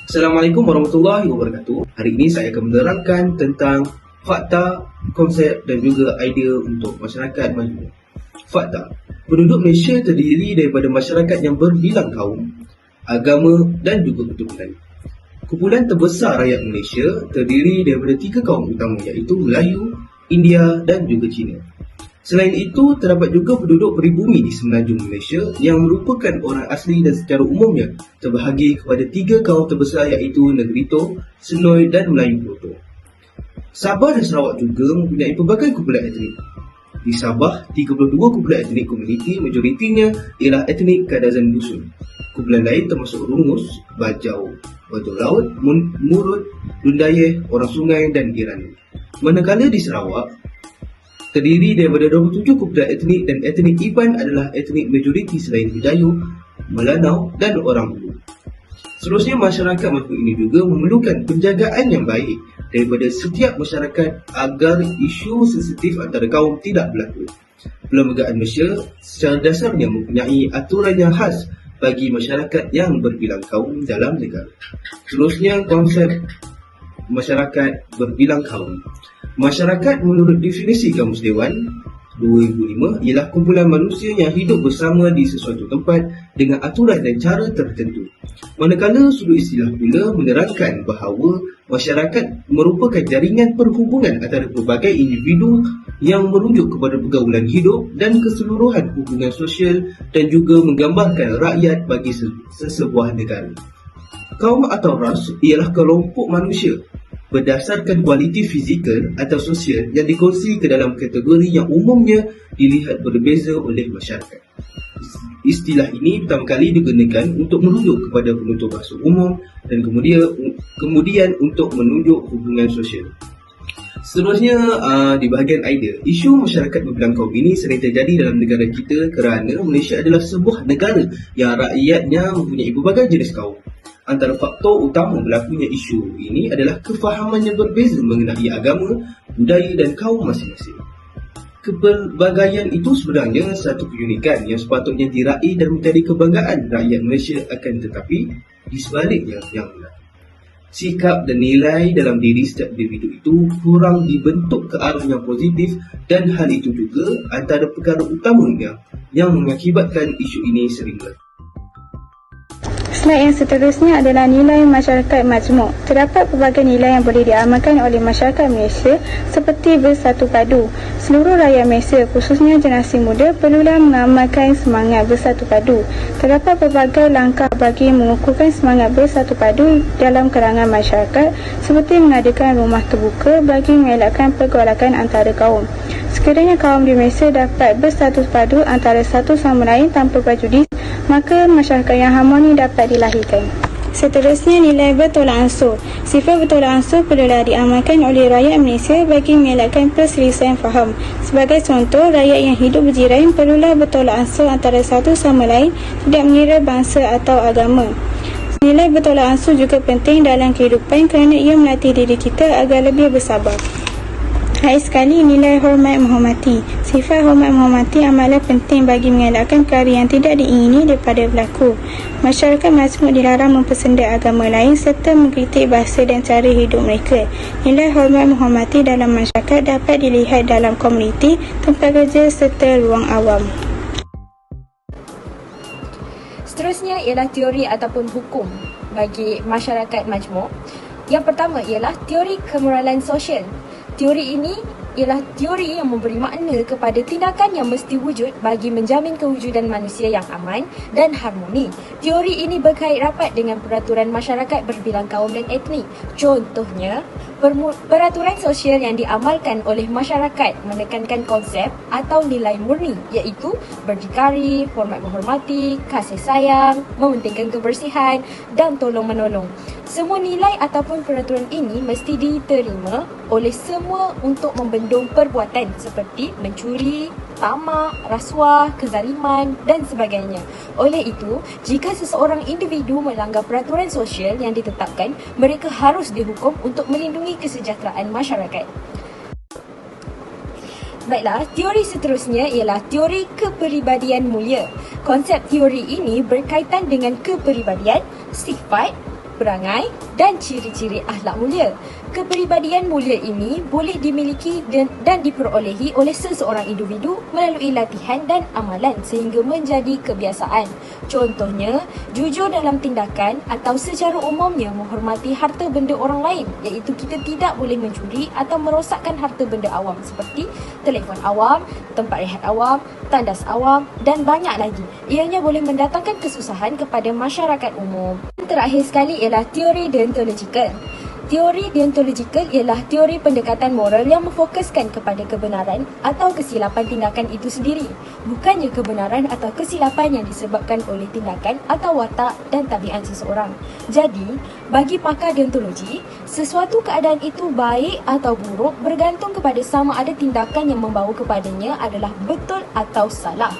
Assalamualaikum warahmatullahi wabarakatuh. Hari ini saya akan menerangkan tentang fakta, konsep dan juga idea untuk masyarakat majmuk. Fakta, penduduk Malaysia terdiri daripada masyarakat yang berbilang kaum, agama dan juga keturunan. Kumpulan terbesar rakyat Malaysia terdiri daripada 3 kaum utama iaitu Melayu, India dan juga Cina. Selain itu, terdapat juga penduduk peribumi di semenanjung Malaysia yang merupakan orang asli dan secara umumnya terbahagi kepada 3 kaum terbesar iaitu Negrito, Senoi dan Melayu Proto. Sabah dan Sarawak juga mempunyai pelbagai kumpulan etnik. Di Sabah, 32 kumpulan etnik komuniti, majoritinya ialah etnik Kadazan Dusun. Kumpulan lain termasuk Rungus, Bajau, Batu Laut, Murut, Lundayeh, Orang Sungai dan Irani. Manakala di Sarawak, terdiri daripada 27 kumpulan etnik dan etnik Iban adalah etnik majoriti selain Bidayuh, Melanau dan Orang Ulu. Seterusnya, masyarakat majmuk ini juga memerlukan penjagaan yang baik daripada setiap masyarakat agar isu sensitif antara kaum tidak berlaku. Perlembagaan Malaysia secara dasarnya mempunyai aturan yang khas bagi masyarakat yang berbilang kaum dalam negara. Seterusnya, konsep masyarakat berbilang kaum. Masyarakat menurut definisi Kamus Dewan 2005 ialah kumpulan manusia yang hidup bersama di sesuatu tempat dengan aturan dan cara tertentu. Manakala sudut istilah pula menerangkan bahawa masyarakat merupakan jaringan perhubungan antara pelbagai individu yang merujuk kepada pergaulan hidup dan keseluruhan hubungan sosial dan juga menggambarkan rakyat bagi sesebuah negara. Kaum atau ras ialah kelompok manusia berdasarkan kualiti fizikal atau sosial yang dikongsi ke dalam kategori yang umumnya dilihat berbeza oleh masyarakat. Istilah ini pertama kali digunakan untuk merujuk kepada penutur bahasa umum dan kemudian untuk menunjuk hubungan sosial. Seterusnya, di bahagian idea, isu masyarakat berbilang kaum ini sering terjadi dalam negara kita kerana Malaysia adalah sebuah negara yang rakyatnya mempunyai berbagai jenis kaum. Antara faktor utama berlakunya isu ini adalah kefahaman yang berbeza mengenai agama, budaya dan kaum masing-masing. Kepelbagaian itu sebenarnya satu keunikan yang sepatutnya diraih dan menjadi kebanggaan rakyat Malaysia, akan tetapi di sebaliknya yang benar. Sikap dan nilai dalam diri setiap individu itu kurang dibentuk ke arah yang positif dan hal itu juga antara perkara utamanya yang mengakibatkan isu ini sering berlaku. Slide yang seterusnya adalah nilai masyarakat majmuk. Terdapat pelbagai nilai yang boleh diamalkan oleh masyarakat Malaysia seperti bersatu padu. Seluruh rakyat Malaysia, khususnya generasi muda, perlulah mengamalkan semangat bersatu padu. Terdapat pelbagai langkah bagi mengukuhkan semangat bersatu padu dalam kalangan masyarakat seperti mengadakan rumah terbuka bagi mengelakkan pergolakan antara kaum. Sekiranya kaum di Malaysia dapat bersatu padu antara satu sama lain tanpa prejudis, maka masyarakat yang harmoni dapat dilahirkan. Seterusnya, nilai bertolak ansur. Sifat bertolak ansur perlulah diamalkan oleh rakyat Malaysia bagi mengelakkan perselisihan faham. Sebagai contoh, rakyat yang hidup berjiran perlulah bertolak ansur antara satu sama lain, tidak mengira bangsa atau agama. Nilai bertolak ansur juga penting dalam kehidupan kerana ia melatih diri kita agar lebih bersabar. Akhir sekali, nilai hormat menghormati. Sifat hormat menghormati amalan penting bagi mengelakkan perkara yang tidak diingini daripada berlaku. Masyarakat majmuk dilarang mempersenda agama lain serta mengkritik bahasa dan cara hidup mereka. Nilai hormat menghormati dalam masyarakat dapat dilihat dalam komuniti, tempat kerja serta ruang awam. Seterusnya ialah teori ataupun hukum bagi masyarakat majmuk. Yang pertama ialah teori kemoralan sosial. Teori ini ialah teori yang memberi makna kepada tindakan yang mesti wujud bagi menjamin kewujudan manusia yang aman dan harmoni. Teori ini berkait rapat dengan peraturan masyarakat berbilang kaum dan etnik. Contohnya, peraturan sosial yang diamalkan oleh masyarakat menekankan konsep atau nilai murni iaitu berdikari, hormat menghormati, kasih sayang, mementingkan kebersihan dan tolong-menolong. Semua nilai ataupun peraturan ini mesti diterima oleh semua untuk membendung perbuatan seperti mencuri, tamak, rasuah, kezaliman dan sebagainya. Oleh itu, jika seseorang individu melanggar peraturan sosial yang ditetapkan, mereka harus dihukum untuk melindungi kesejahteraan masyarakat. Baiklah, teori seterusnya ialah teori kepribadian mulia. Konsep teori ini berkaitan dengan kepribadian, sifat, perangai dan ciri-ciri akhlak mulia. Kepribadian mulia ini boleh dimiliki dan diperolehi oleh seseorang individu melalui latihan dan amalan sehingga menjadi kebiasaan. Contohnya, jujur dalam tindakan atau secara umumnya menghormati harta benda orang lain, iaitu kita tidak boleh mencuri atau merosakkan harta benda awam seperti telefon awam, tempat rehat awam, tandas awam dan banyak lagi. Ianya boleh mendatangkan kesusahan kepada masyarakat umum. Terakhir sekali ialah teori deontologikal. Teori deontologikal ialah teori pendekatan moral yang memfokuskan kepada kebenaran atau kesilapan tindakan itu sendiri, bukannya kebenaran atau kesilapan yang disebabkan oleh tindakan atau watak dan tabiat seseorang. Jadi, bagi pakar deontologi, sesuatu keadaan itu baik atau buruk bergantung kepada sama ada tindakan yang membawa kepadanya adalah betul atau salah.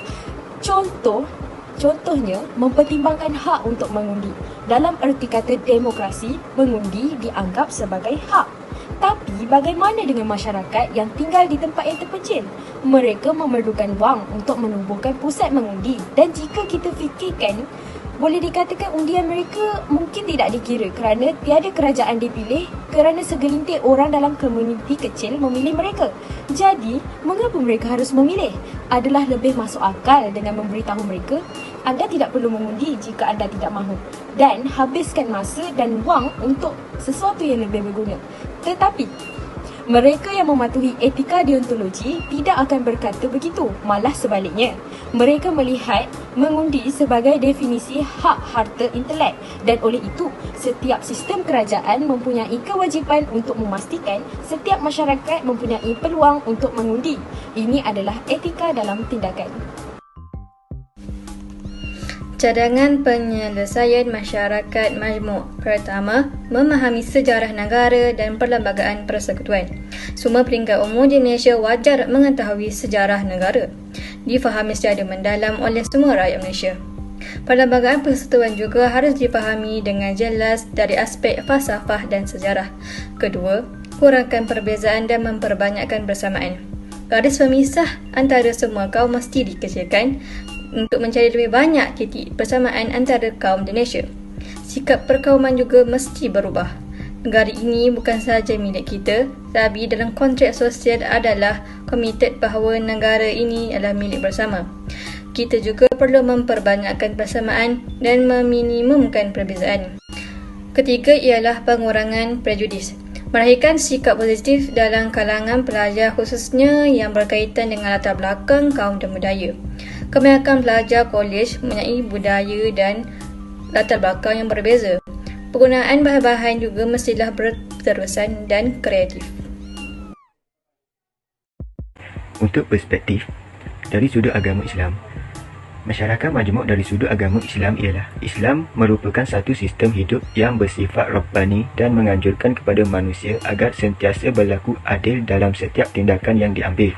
Contohnya, mempertimbangkan hak untuk mengundi. Dalam erti kata demokrasi, mengundi dianggap sebagai hak. Tapi bagaimana dengan masyarakat yang tinggal di tempat yang terpencil? Mereka memerlukan wang untuk menubuhkan pusat mengundi, dan jika kita fikirkan, boleh dikatakan undian mereka mungkin tidak dikira kerana tiada kerajaan dipilih kerana segelintir orang dalam komuniti kecil memilih mereka. Jadi, mengapa mereka harus memilih? Adalah lebih masuk akal dengan memberitahu mereka, anda tidak perlu mengundi jika anda tidak mahu, dan habiskan masa dan wang untuk sesuatu yang lebih berguna. Tetapi, mereka yang mematuhi etika deontologi tidak akan berkata begitu, malah sebaliknya. Mereka melihat mengundi sebagai definisi hak harta intelek, dan oleh itu, setiap sistem kerajaan mempunyai kewajipan untuk memastikan setiap masyarakat mempunyai peluang untuk mengundi. Ini adalah etika dalam tindakan. Cadangan penyelesaian masyarakat majmuk. Pertama, memahami sejarah negara dan perlembagaan persekutuan. Semua peringkat umum di Malaysia wajar mengetahui sejarah negara. Difahami secara mendalam oleh semua rakyat Malaysia. Perlembagaan persekutuan juga harus dipahami dengan jelas dari aspek falsafah dan sejarah. Kedua, kurangkan perbezaan dan memperbanyakkan bersamaan. Garis pemisah antara semua kaum mesti dikecilkan untuk mencari lebih banyak titik persamaan antara kaum di Malaysia. Sikap perkauman juga mesti berubah. Negara ini bukan sahaja milik kita, tapi dalam kontrak sosial adalah komited bahawa negara ini adalah milik bersama. Kita juga perlu memperbanyakkan persamaan dan meminimumkan perbezaan. Ketiga ialah pengurangan prejudis. Melahirkan sikap positif dalam kalangan pelajar khususnya yang berkaitan dengan latar belakang kaum dan budaya. Kebanyakan pelajar kolej mempunyai budaya dan latar belakang yang berbeza. Penggunaan bahan-bahan juga mestilah berterusan dan kreatif. Untuk perspektif, dari sudut agama Islam, masyarakat majmuk dari sudut agama Islam ialah Islam merupakan satu sistem hidup yang bersifat Rabbani dan menganjurkan kepada manusia agar sentiasa berlaku adil dalam setiap tindakan yang diambil.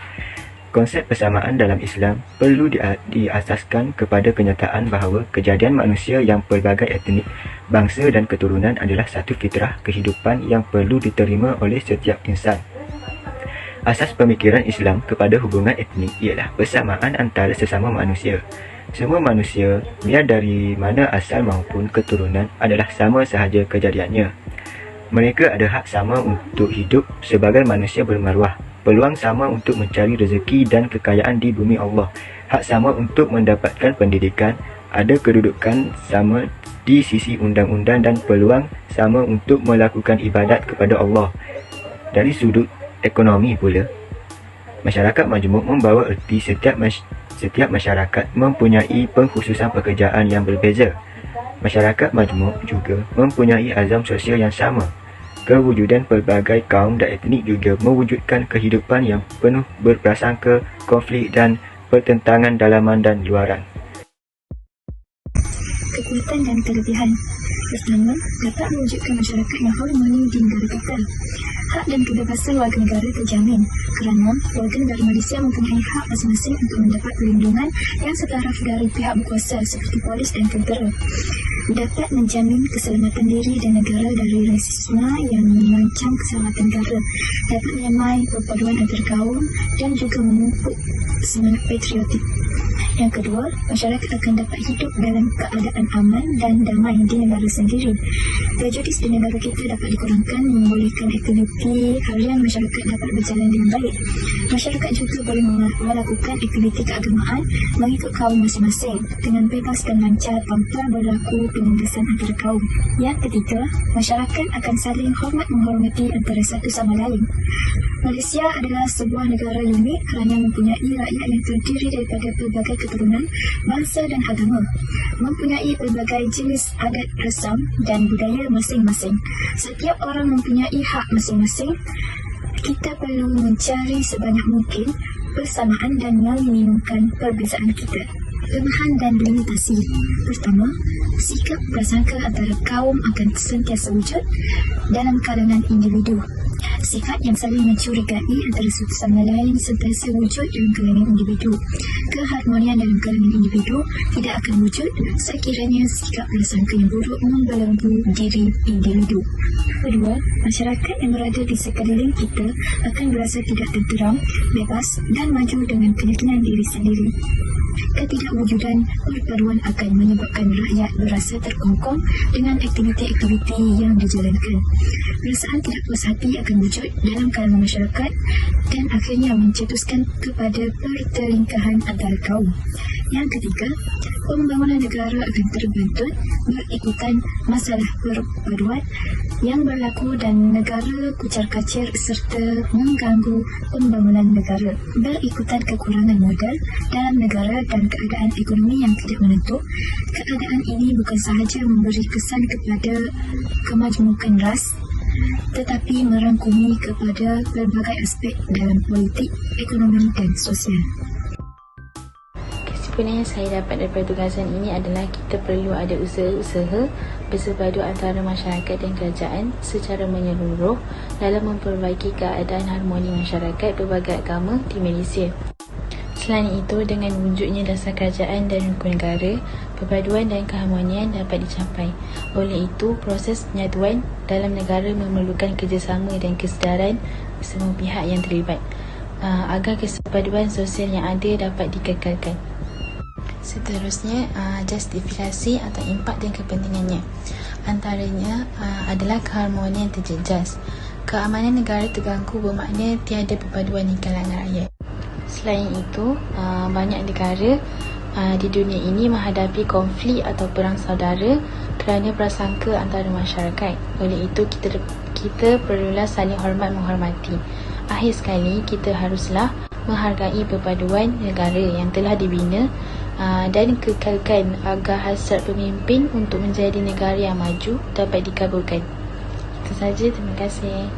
Konsep persamaan dalam Islam perlu diasaskan kepada kenyataan bahawa kejadian manusia yang pelbagai etnik, bangsa dan keturunan adalah satu fitrah kehidupan yang perlu diterima oleh setiap insan. Asas pemikiran Islam kepada hubungan etnik ialah persamaan antara sesama manusia. Semua manusia, biar dari mana asal maupun keturunan, adalah sama sahaja kejadiannya. Mereka ada hak sama untuk hidup sebagai manusia bermaruah, peluang sama untuk mencari rezeki dan kekayaan di bumi Allah, hak sama untuk mendapatkan pendidikan, ada kedudukan sama di sisi undang-undang dan peluang sama untuk melakukan ibadat kepada Allah. Dari sudut ekonomi pula, masyarakat majmuk membawa erti setiap masyarakat mempunyai pengkhususan pekerjaan yang berbeza. Masyarakat majmuk juga mempunyai azam sosial yang sama. Kewujudan pelbagai kaum dan etnik juga mewujudkan kehidupan yang penuh berprasangka, konflik dan pertentangan dalaman dan luaran. Kekuatan dan kelebihan. Pertama, dapat mewujudkan masyarakat yang harmoni di negara kita. Hak dan kebebasan warga negara terjamin kerana warga negara Malaysia mempunyai hak masing-masing untuk mendapat perlindungan yang setaraf dari pihak berkuasa seperti polis dan tentera. Dapat menjamin keselamatan diri dan negara dari rasisme yang mengancam keselamatan negara. Dapat menyamai perpaduan antar kaum dan juga memupuk semangat patriotik. Yang kedua, masyarakat akan dapat hidup dalam keadaan aman dan damai di negara sendiri. Prejudis di negara kita dapat dikurangkan, membolehkan aktiviti harian masyarakat dapat berjalan dengan baik. Masyarakat juga boleh melakukan aktiviti keagamaan mengikut kaum masing-masing dengan bebas dan lancar tanpa berlaku penindasan antara kaum. Yang ketiga, masyarakat akan saling hormat menghormati antara satu sama lain. Malaysia adalah sebuah negara unik kerana mempunyai rakyat yang terdiri daripada pelbagai keturunan, bangsa dan agama, mempunyai pelbagai jenis adat resam dan budaya masing-masing. Setiap orang mempunyai hak masing-masing. Kita perlu mencari sebanyak mungkin persamaan dan meminimumkan perbezaan kita. Kelemahan dan limitasi. Pertama, sikap prasangka antara kaum akan sentiasa wujud dalam kalangan individu. Sifat yang saling mencurigai antara satu sama lain sentiasa wujud dalam kalangan individu. Keharmonian dalam kalangan individu tidak akan wujud sekiranya sikap prasangka yang buruk membelenggu diri individu. Kedua, masyarakat yang berada di sekeliling kita akan berasa tidak tenteram, bebas dan maju dengan keyakinan diri sendiri. Ketidakwujudan perpaduan akan menyebabkan rakyat berasa terkongkong dengan aktiviti-aktiviti yang dijalankan. Perasaan tidak puas hati akan wujud dalam kalangan masyarakat dan akhirnya mencetuskan kepada pertelingkahan antara kaum. Yang ketiga, pembangunan negara akan terbantut berikutan masalah perpaduan yang berlaku dan negara kucar-kacir serta mengganggu pembangunan negara. Berikutan kekurangan modal dalam negara dan keadaan ekonomi yang tidak menentu, keadaan ini bukan sahaja memberi kesan kepada kemajmukan ras, tetapi merangkumi kepada pelbagai aspek dalam politik, ekonomi dan sosial. Kesimpulan yang saya dapat daripada tugasan ini adalah kita perlu ada usaha-usaha bersepadu antara masyarakat dan kerajaan secara menyeluruh dalam memperbaiki keadaan harmoni masyarakat berbagai agama di Malaysia. Selain itu, dengan wujudnya dasar kerajaan dan rukun negara, perpaduan dan keharmonian dapat dicapai. Oleh itu, proses penyatuan dalam negara memerlukan kerjasama dan kesedaran semua pihak yang terlibat agar kesepaduan sosial yang ada dapat dikekalkan. Seterusnya, justifikasi atau impak dan kepentingannya. Antaranya adalah keharmonian terjejas. Keamanan negara terganggu bermakna tiada perpaduan di kalangan rakyat. Selain itu, banyak negara di dunia ini menghadapi konflik atau perang saudara kerana prasangka antara masyarakat. Oleh itu, kita perlulah saling hormat menghormati. Akhir sekali, kita haruslah menghargai perpaduan negara yang telah dibina dan kekalkan agar hasrat pemimpin untuk menjadi negara yang maju dapat dikabulkan. Itu sahaja, terima kasih.